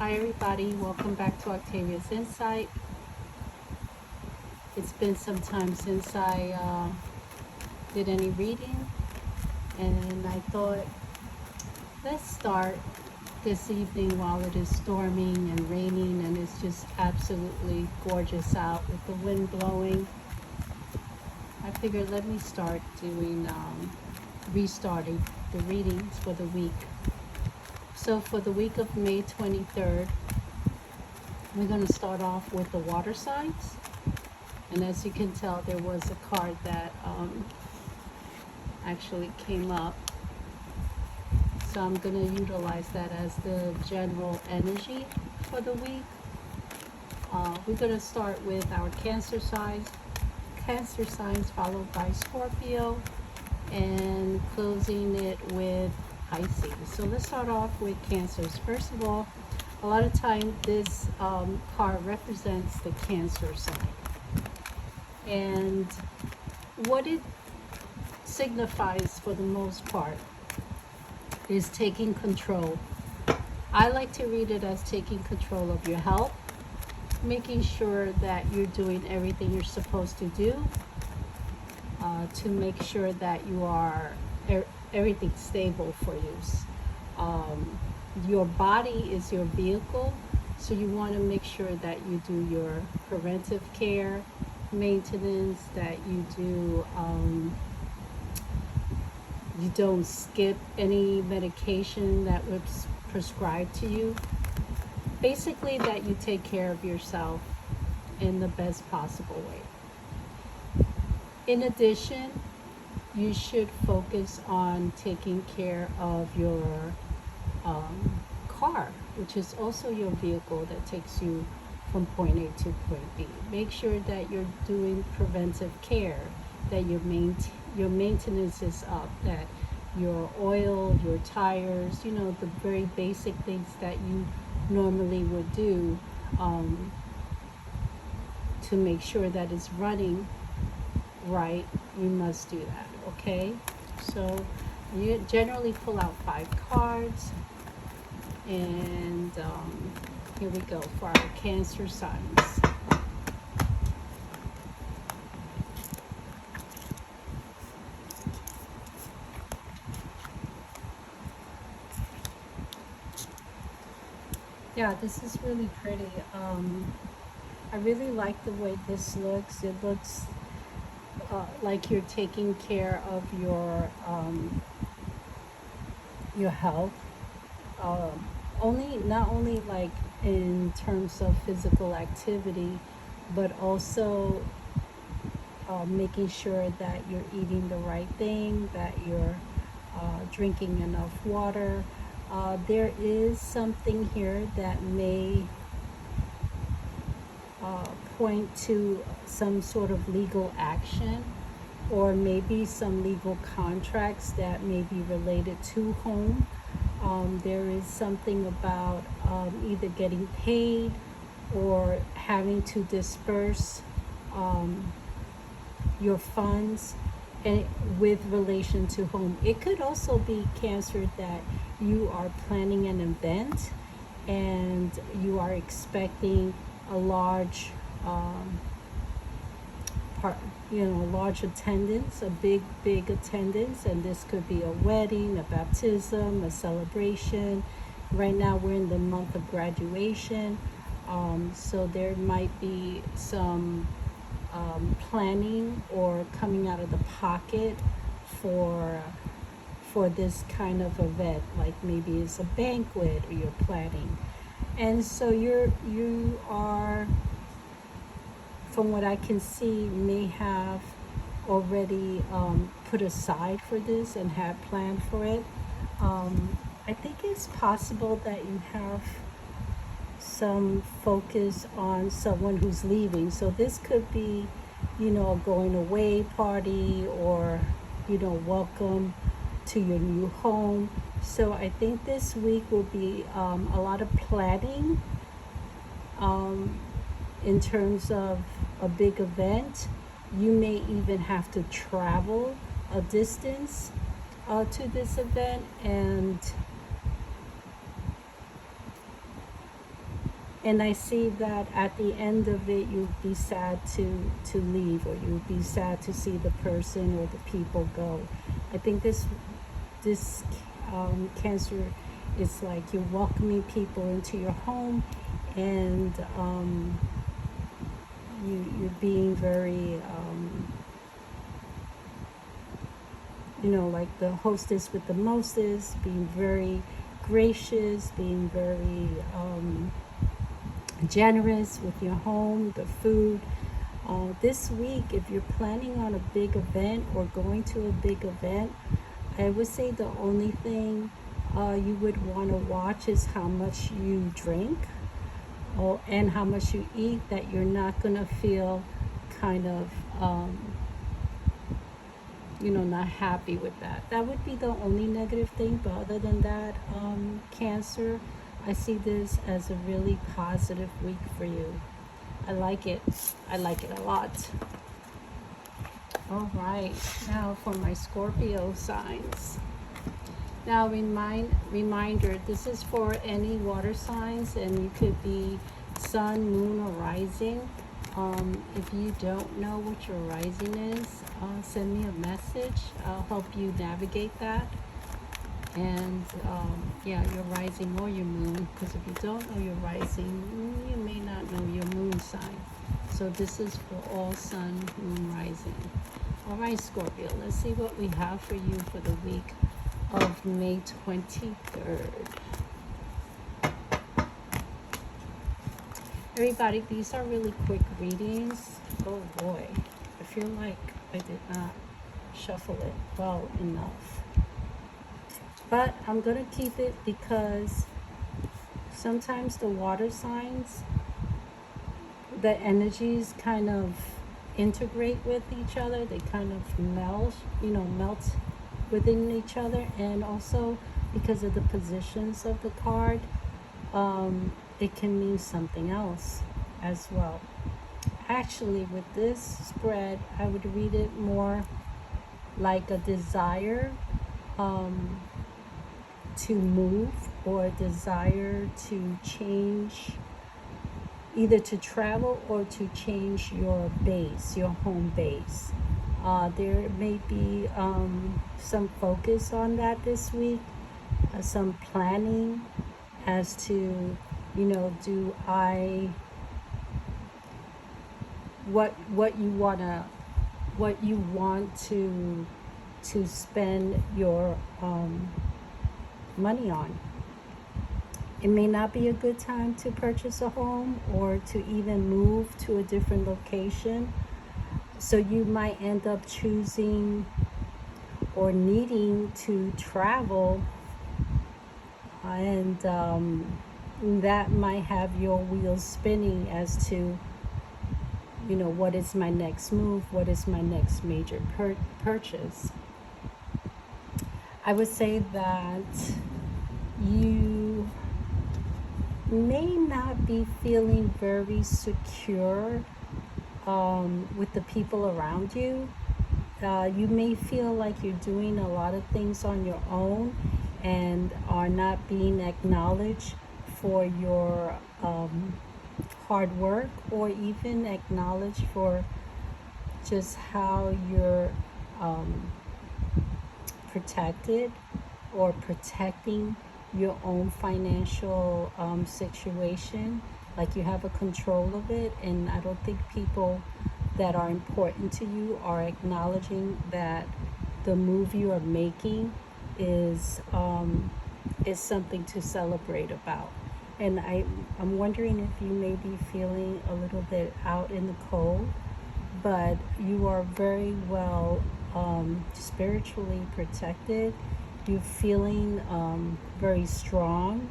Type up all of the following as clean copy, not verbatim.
Hi everybody, welcome back to Octavia's Insight. It's been some time since I did any reading, and I thought let's start this evening while it is storming and raining and it's just absolutely gorgeous out with the wind blowing. I figured let me start doing restarting the readings for the week. So for the week of May 23rd, we're going to start off with the water signs. And as you can tell, there was a card that actually came up. So I'm going to utilize that as the general energy for the week. We're going to start with our Cancer signs, followed by Scorpio, and closing it with Pisces. So let's start off with Cancers. First of all, a lot of time this card represents the Cancer sign. And what it signifies for the most part is taking control. I like to read it as taking control of your health, making sure that you're doing everything you're supposed to do to make sure that you are everything stable for you. Your body is your vehicle, so you want to make sure that you do your preventive care, maintenance, that you do you don't skip any medication that was prescribed to you. Basically that you take care of yourself in the best possible way. In addition, you should focus on taking care of your car, which is also your vehicle that takes you from point A to point B. Make sure that you're doing preventive care, that your maintenance is up, that your oil, your tires, the very basic things that you normally would do to make sure that it's running right. You must do that, okay? So you generally pull out 5 cards, and here we go for our Cancer signs. Yeah, this is really pretty. I really like the way this looks. It looks like you're taking care of your health. Not only like in terms of physical activity, but also making sure that you're eating the right thing, that you're drinking enough water. There is something here that may point to some sort of legal action, or maybe some legal contracts that may be related to home. There is something about either getting paid or having to disperse your funds with relation to home. It could also be, Cancer, that you are planning an event and you are expecting a large large attendance, a big attendance, and this could be a wedding, a baptism, a celebration. Right now we're in the month of graduation, so there might be some planning or coming out of the pocket for this kind of event, like maybe it's a banquet or you're planning. And so you are, from what I can see, may have already put aside for this and have planned for it. I think it's possible that you have some focus on someone who's leaving. So this could be, a going away party, or, welcome to your new home. So I think this week will be a lot of planning in terms of a big event. You may even have to travel a distance to this event, and And I see that at the end of it, you'd be sad to leave, or you'd be sad to see the person or the people go. I think this Cancer is like you're welcoming people into your home, and you're being very like the hostess with the mostest, being very gracious, being very generous with your home, the food. This week, if you're planning on a big event or going to a big event, I would say the only thing you would want to watch is how much you drink, and how much you eat, that you're not going to feel kind of not happy with that. That would be the only negative thing. But other than that, Cancer, I see this as a really positive week for you. I like it. I like it a lot. All right, now for my Scorpio signs. Now reminder, this is for any water signs, and you could be sun, moon, or rising. If you don't know what your rising is, send me a message. I'll help you navigate that. And yeah, your rising or your moon, because if you don't know your rising, you may not know your moon sign. So this is for all sun, moon, rising. All right, Scorpio, let's see what we have for you for the week of May 23rd. Everybody, these are really quick readings. Oh boy, I feel like I did not shuffle it well enough. But I'm going to keep it because sometimes the water signs, the energies kind of integrate with each other. They kind of melt within each other. And also because of the positions of the card, it can mean something else as well. Actually, with this spread, I would read it more like a desire to move, or a desire to change, either to travel or to change your base, your home base. There may be some focus on that this week, some planning as to, do I, what you want to spend your money on. It may not be a good time to purchase a home or to even move to a different location. So you might end up choosing or needing to travel, and that might have your wheels spinning as to, what is my next move? What is my next major purchase? I would say that you may not be feeling very secure with the people around you. You may feel like you're doing a lot of things on your own and are not being acknowledged for your hard work, or even acknowledged for just how you're protected or protecting your own financial situation, like you have a control of it. And I don't think people that are important to you are acknowledging that the move you are making is something to celebrate about. And I'm wondering if you may be feeling a little bit out in the cold, but you are very well spiritually protected. You're feeling very strong,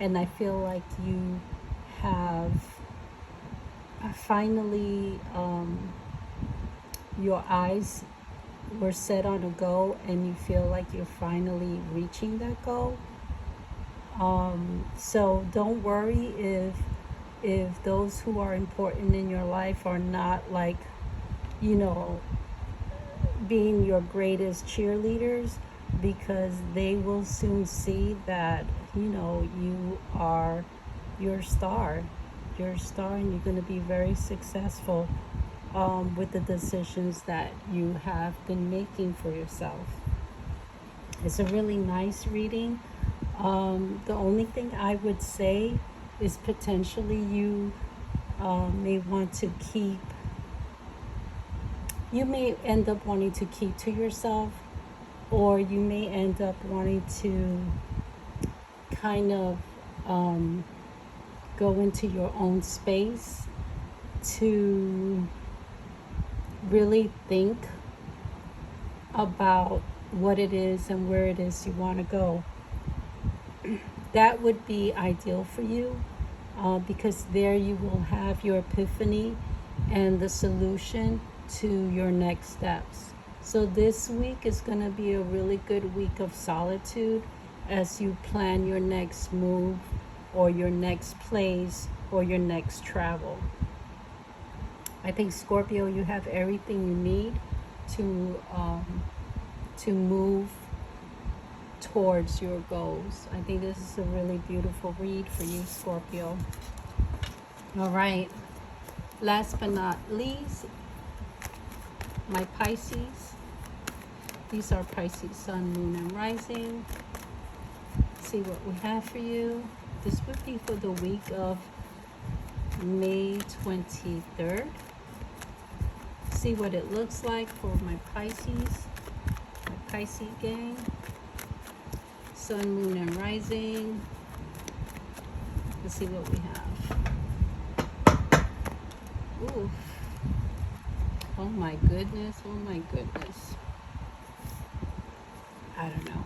and I feel like you have finally your eyes were set on a goal, and you feel like you're finally reaching that goal. So don't worry if those who are important in your life are not, like, being your greatest cheerleaders, because they will soon see that you are you're a star. You're a star, and you're going to be very successful with the decisions that you have been making for yourself. It's a really nice reading. The only thing I would say is potentially you may want to keep, you may end up wanting to keep to yourself, or you may end up wanting to kind of go into your own space to really think about what it is and where it is you want to go. That would be ideal for you, because there you will have your epiphany and the solution to your next steps. So this week is going to be a really good week of solitude as you plan your next move or your next place or your next travel. I think, Scorpio, you have everything you need to move towards your goals. I think this is a really beautiful read for you, Scorpio. All right. Last but not least, my Pisces. These are Pisces sun, moon, and rising. See what we have for you. This would be for the week of May 23rd. See what it looks like for my Pisces gang. Sun, moon, and rising. Let's see what we have. Ooh. Oh my goodness. Oh my goodness. I don't know.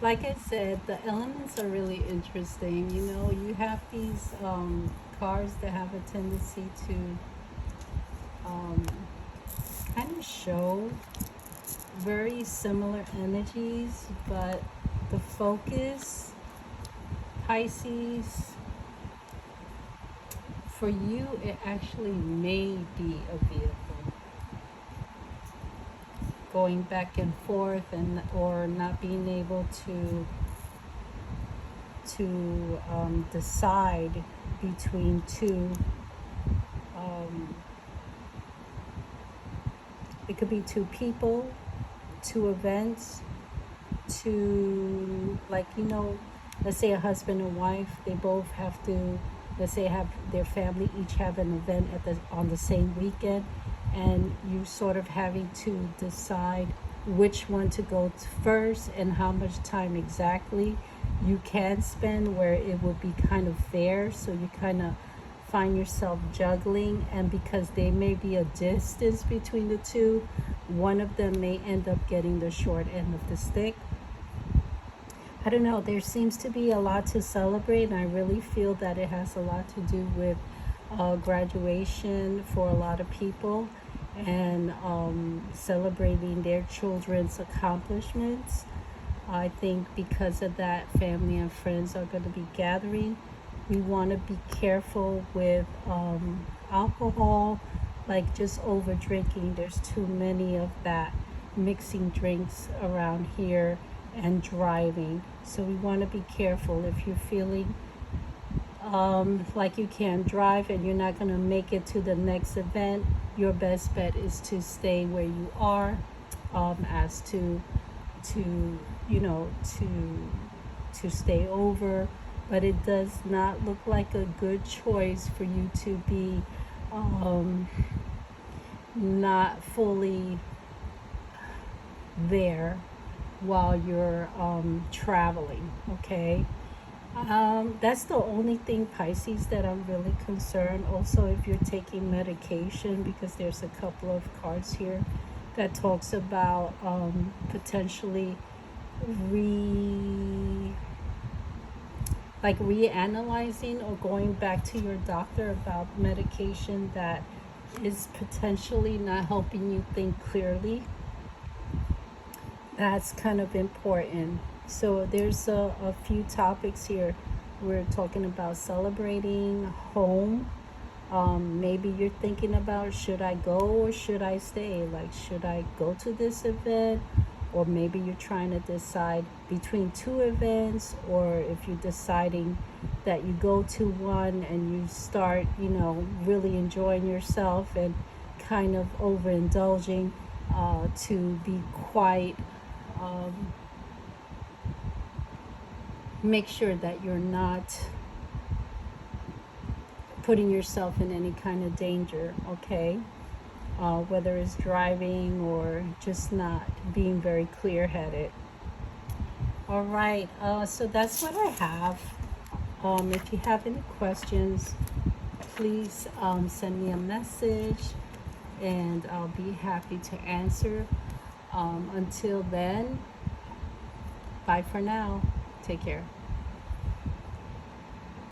Like I said, the elements are really interesting. You know, you have these cards that have a tendency to kind of show very similar energies, but the focus, Pisces, for you, it actually may be a vehicle. Going back and forth, and or not being able to decide between two. It could be two people, two events, two, like, you know, let's say a husband and wife, they both have to, let's say, have their family each have an event on the same weekend, and you sort of having to decide which one to go to first and how much time exactly you can spend where it would be kind of fair. So you kind of find yourself juggling, and because there may be a distance between the two, one of them may end up getting the short end of the stick. I don't know, there seems to be a lot to celebrate, and I really feel that it has a lot to do with graduation for a lot of people, and celebrating their children's accomplishments. I think because of that, family and friends are going to be gathering. We want to be careful with alcohol, like just over drinking. There's too many of that, mixing drinks around here, and driving. So we want to be careful. If you're feeling like you can't drive and you're not going to make it to the next event, your best bet is to stay where you are, as to you know, to stay over. But it does not look like a good choice for you to be not fully there while you're traveling, okay? That's the only thing, Pisces, that I'm really concerned. Also, if you're taking medication, because there's a couple of cards here that talks about potentially reanalyzing or going back to your doctor about medication that is potentially not helping you think clearly. That's kind of important. So there's a few topics here. We're talking about celebrating home. Maybe you're thinking about, should I go or should I stay? Like, should I go to this event or maybe you're trying to decide between two events, or if you're deciding that you go to one and you start, really enjoying yourself and kind of overindulging to be quite, make sure that you're not putting yourself in any kind of danger, okay? Whether it's driving or just not being very clear-headed. All right, so that's what I have. If you have any questions, please send me a message and I'll be happy to answer. Until then, bye for now. Take care.